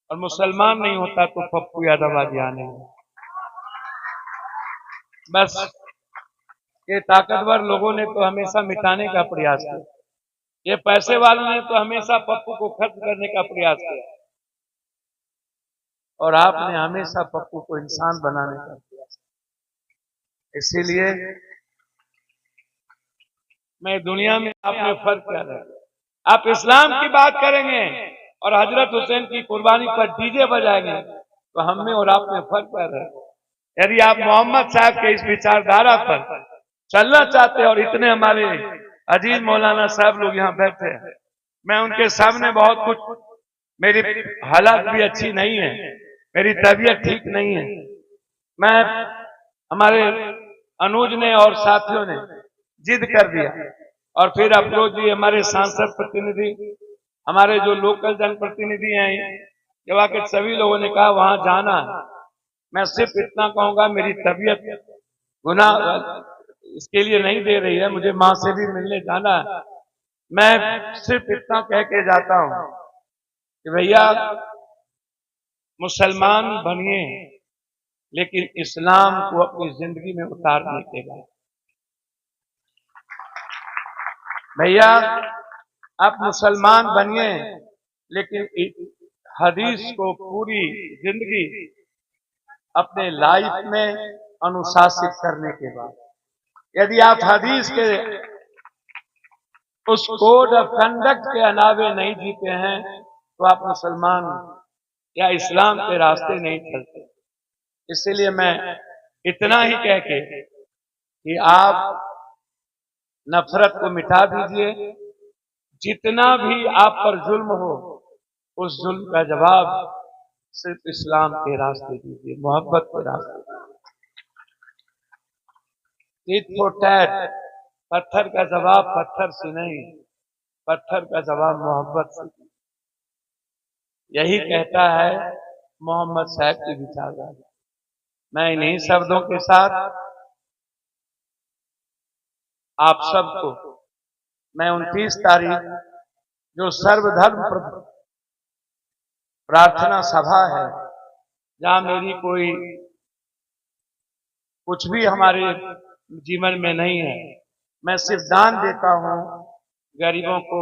और मुसलमान नहीं होता तो पप्पू यादव आगे आने बस। ये ताकतवर लोगों ने तो हमेशा मिटाने का प्रयास किया, ये पैसे वालों ने तो हमेशा पप्पू को खत्म करने का प्रयास किया, और आपने हमेशा पप्पू को इंसान बनाने का प्रयास किया। इसीलिए मैं दुनिया में आपने फर्क क्या है, आप इस्लाम की बात करेंगे और हजरत हुसैन की कुर्बानी पर डीजे बजाएंगे तो हम में और आप में फर्क क्या है। यदि आप मोहम्मद साहब के इस विचारधारा पर चलना चाहते हैं, और इतने हमारे अजीज मौलाना साहब लोग यहाँ बैठे हैं, मैं उनके सामने बहुत कुछ, मेरी हालात भी अच्छी नहीं है, मेरी तबीयत ठीक नहीं है, मैं हमारे अनुज ने और साथियों ने जिद कर दिया, और फिर अफरोज जी हमारे सांसद प्रतिनिधि, हमारे जो लोकल जनप्रतिनिधि हैं, जब आकर सभी लोगों ने कहा वहां जाना है। मैं सिर्फ इतना कहूंगा, मेरी तबीयत गुना इसके लिए नहीं दे रही है, मुझे मां से भी मिलने जाना है। मैं सिर्फ इतना कह के जाता हूं कि भैया मुसलमान बनिए, लेकिन इस्लाम को अपनी जिंदगी में उतारने के बाद, भैया आप मुसलमान बनिए, लेकिन हदीस को पूरी जिंदगी अपने लाइफ में अनुशासित करने के बाद, यदि आप हदीस के उस कोड ऑफ कंडक्ट के अलावे नहीं जीते हैं तो आप मुसलमान या इस्लाम के रास्ते नहीं चलते। इसलिए मैं इतना ही कह के कि आप नफरत को मिटा दीजिए, जितना भी आप पर जुल्म हो उस जुल्म का जवाब सिर्फ इस्लाम के रास्ते दीजिए, मोहब्बत के रास्ते दीजिए। ईट फॉर टैट, पत्थर का जवाब पत्थर से नहीं, पत्थर का जवाब मोहब्बत से। यही कहता है मोहम्मद साहब की विचारधारा। मैं इन्हीं शब्दों के साथ आप सबको, मैं 29 तारीख जो सर्वधर्म प्रार्थना सभा है, जहां मेरी कोई कुछ भी हमारे जीवन में नहीं है, मैं सिर्फ दान देता हूं गरीबों को।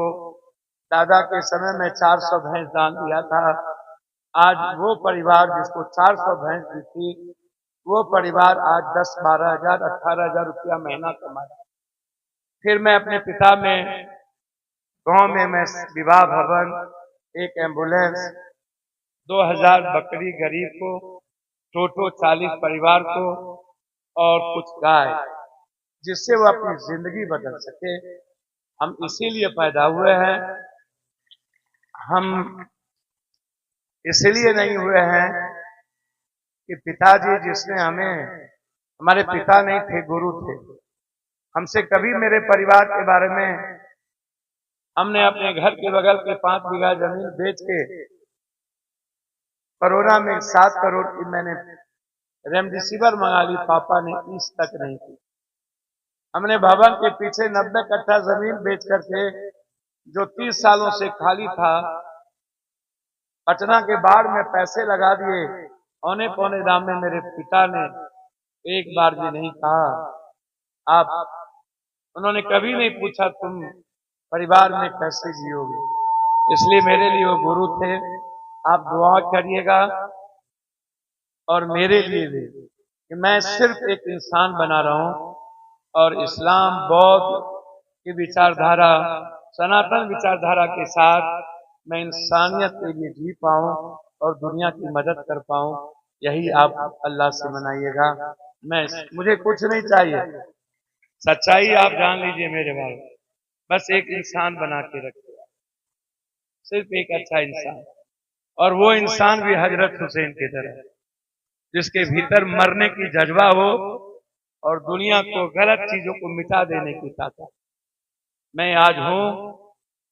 दादा के समय में 400 भैंस दान दिया था। आज वो परिवार जिसको 400 भैंस दी थी, वो परिवार आज 10-12 हजार 18 हजार रुपया महीना कमाता। फिर मैं अपने पिता में गांव में मैं विवाह भवन, एक एम्बुलेंस, 2000 बकरी गरीब को, टोटो 40 परिवार को, और कुछ गाय, जिससे वो अपनी जिंदगी बदल सके। हम इसीलिए पैदा हुए हैं, हम इसलिए नहीं हुए हैं कि पिताजी जिसने हमें, हमारे पिता नहीं थे, गुरु थे। हमसे कभी मेरे परिवार के बारे में, हमने अपने घर के बगल के 5 बीघा जमीन बेच के कोरोना में 7 करोड़ की मैंने रेमडेसिविर मंगा ली, पापा ने इस तक नहीं की। हमने भवन के पीछे 90 कट्ठा जमीन बेच करके, जो 30 सालों से खाली था, पटना के बाढ़ में पैसे लगा दिए। औने पौने दाम में मेरे पिता ने एक बार भी नहीं कहा आप, उन्होंने कभी नहीं पूछा तुम परिवार में कैसे जियोगे। इसलिए मेरे लिए वो गुरु थे। आप दुआ करिएगा और मेरे लिए भी, कि मैं सिर्फ एक इंसान बना रहा हूं, और इस्लाम बौद्ध की विचारधारा, सनातन विचारधारा के साथ मैं इंसानियत के लिए जी पाऊं और दुनिया की मदद कर पाऊं। यही आप अल्लाह से मनाइएगा। मुझे कुछ नहीं चाहिए, सच्चाई आप जान लीजिए मेरे बारे में, बस एक इंसान बना के रखिए, सिर्फ एक अच्छा इंसान, और वो इंसान भी हजरत हुसैन की तरह, जिसके भीतर मरने की जज्बा हो और दुनिया को गलत चीजों को मिटा देने की ताकत। मैं आज हूं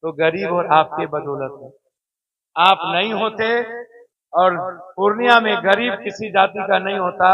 तो गरीब और आपके बदौलत है। आप नहीं होते और पूर्णिया में गरीब किसी जाति का नहीं होता